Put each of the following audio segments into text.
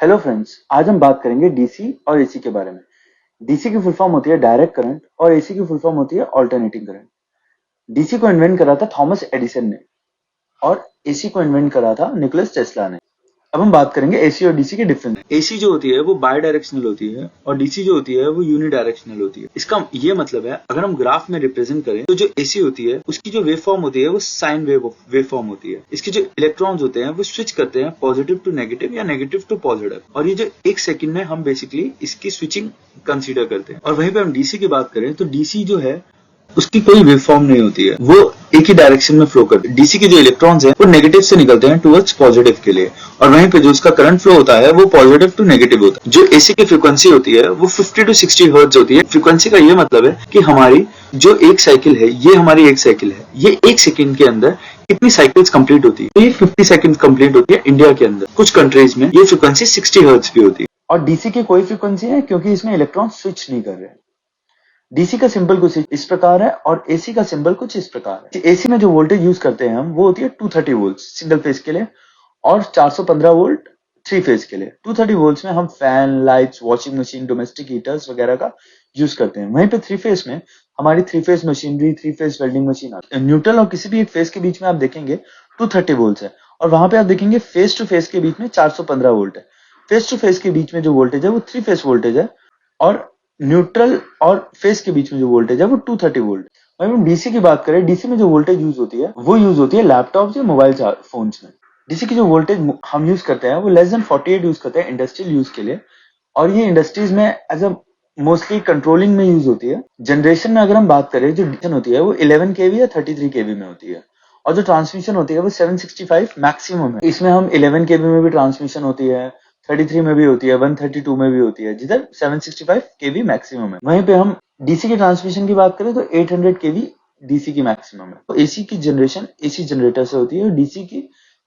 Hello friends, आज हम बात करेंगे डीसी और एसी के बारे में। डीसी की फुल फॉर्म होती है डायरेक्ट करंट और एसी की फुल फॉर्म होती है अल्टरनेटिंग करंट। डीसी को इन्वेंट करा था थॉमस एडिसन ने और एसी को इन्वेंट करा था निकोलस टेस्ला ने। अब हम बात करेंगे एसी और डीसी के डिफरेंस। एसी जो होती है वो बाय डायरेक्शनल होती है और डीसी जो होती है वो यूनि डायरेक्शनल होती है। इसका ये मतलब है, अगर हम ग्राफ में रिप्रेजेंट करें तो जो एसी होती है उसकी जो वेव फॉर्म होती है वो साइन वेव फॉर्म होती है। इसके जो इलेक्ट्रॉन्स होते हैं वो स्विच करते हैं पॉजिटिव टू नेगेटिव या नेगेटिव टू पॉजिटिव, और ये जो एक सेकंड में हम बेसिकली इसकी स्विचिंग कंसीडर करते हैं। और वहीं पे हम डीसी की बात करें तो डीसी जो है उसकी कोई वेव फॉर्म नहीं होती है, वो एक ही डायरेक्शन में फ्लो करते हैं। डीसी के जो इलेक्ट्रॉन्स हैं वो नेगेटिव से निकलते हैं टुवर्ड्स पॉजिटिव के लिए, और वहीं पे जो उसका करंट फ्लो होता है वो पॉजिटिव टू नेगेटिव होता है। जो एसी की फ्रीक्वेंसी होती है वो 50 टू 60 हर्ट्ज होती है। फ्रीक्वेंसी का ये मतलब है कि हमारी जो एक साइकिल है, ये हमारी एक साइकिल है, ये एक सेकंड के अंदर कितनी साइकिल्स कंप्लीट होती है, तो ये 50 सेकंड कंप्लीट होती है इंडिया के अंदर। कुछ कंट्रीज में ये फ्रीक्वेंसी 60 हर्ट्ज भी होती है। और डीसी की कोई फ्रीक्वेंसी है क्योंकि इसमें इलेक्ट्रॉन स्विच नहीं कर रहे। डीसी का सिंबल कुछ इस प्रकार है और एसी का सिंबल कुछ इस प्रकार है। एसी में जो वोल्टेज यूज करते हैं हम वो होती है 230 वोल्ट सिंगल फेज के लिए और 415 वोल्ट थ्री फेज के लिए। 230 वोल्ट में हम fan, lights, washing machine, domestic heaters वगैरह का यूज करते हैं। वहीं पे थ्री फेज में हमारी three phase machinery, three phase welding machine आती है। न्यूट्रल और किसी भी एक फेज के बीच में आप देखेंगे 230 वोल्ट है, और वहां पे आप देखेंगे फेस टू फेस के बीच में 415 वोल्ट है। फेस टू फेस के बीच में जो वोल्टेज है वो थ्री फेस वोल्टेज है, और न्यूट्रल और फेस के बीच में जो वोल्टेज है वो 230 वोल्ट। वहीं हम डीसी की बात करें, डीसी में जो वोल्टेज यूज होती है वो यूज होती है लैपटॉप या मोबाइल फोन्स में। डीसी की जो वोल्टेज हम यूज करते हैं वो लेस देन 48 यूज करते हैं इंडस्ट्रियल यूज के लिए, और ये इंडस्ट्रीज में एज अ मोस्टली कंट्रोलिंग में यूज होती है। जनरेशन में अगर हम बात करें, जो डिवीजन होती है वो 11 केवी या 33 केवी में होती है, और जो ट्रांसमिशन होती है वो 765 मैक्सिमम है। इसमें हम 11 केवी में भी ट्रांसमिशन होती है, 33 में भी होती है, 132 में भी होती है, जिधर 765 केवी मैक्सिमम है। वहीं पे हम डीसी के ट्रांसमिशन की बात करें तो 800 केवी डीसी की मैक्सिमम है। तो एसी की जनरेशन एसी जनरेटर से होती है, और डीसी की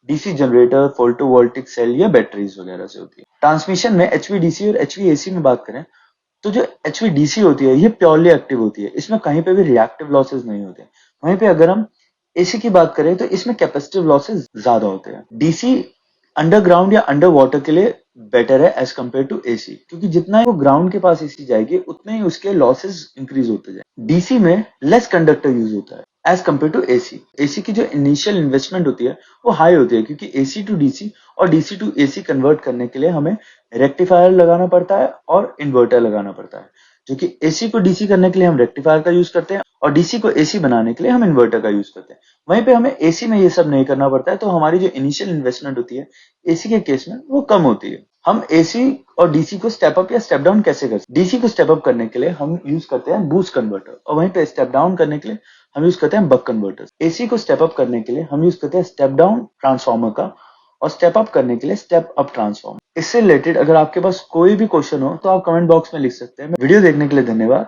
डीसी जनरेटर, फोटोवोल्टिक सेल या बैटरीज वगैरह से होती है। ट्रांसमिशन में एचवीडीसी और एचवीएसी में बात करें तो जो एचवीडीसी होती है ये प्योरली एक्टिव होती है, इसमें कहीं पे भी रिएक्टिव लॉसेस नहीं होते। वहीं पे अगर हम एसी की बात करें तो इसमें कैपेसिटिव लॉसेस ज्यादा होते हैं। डीसी अंडरग्राउंड या अंडर वाटर के लिए बेटर है एज कम्पेयर टू एसी, क्योंकि जितना वो ग्राउंड के पास एसी जाएगी उतने ही उसके लॉसेस इंक्रीज होते जाए। डीसी में लेस कंडक्टर यूज होता है as compare to AC. AC की जो इनिशियल इन्वेस्टमेंट होती है वो हाई होती है, क्योंकि एसी टू डीसी और डीसी टू एसी कन्वर्ट करने के लिए हमें रेक्टिफायर लगाना पड़ता है और इन्वर्टर लगाना पड़ता है, जो कि एसी को डीसी करने के लिए हम रेक्टिफायर का यूज करते हैं और डीसी को एसी बनाने के लिए हम इन्वर्टर का यूज करते हैं। वहीं पे हमें एसी में ये सब नहीं करना पड़ता है, तो हमारी जो इनिशियल इन्वेस्टमेंट होती है एसी के केस में वो कम होती है। हम एसी और डीसी को स्टेप अप या स्टेप डाउन कैसे करते हैं? डीसी को स्टेप अप करने के लिए हम यूज करते हैं बूस्ट कन्वर्टर, और वहीं पे स्टेप डाउन करने के लिए हम यूज करते हैं बक कन्वर्टर्स। एसी को स्टेप अप करने के लिए हम यूज करते हैं स्टेप डाउन ट्रांसफार्मर का, और स्टेप अप करने के लिए स्टेप अप ट्रांसफार्मर। इससे रिलेटेड अगर आपके पास कोई भी क्वेश्चन हो तो आप कमेंट बॉक्स में लिख सकते हैं। वीडियो देखने के लिए धन्यवाद।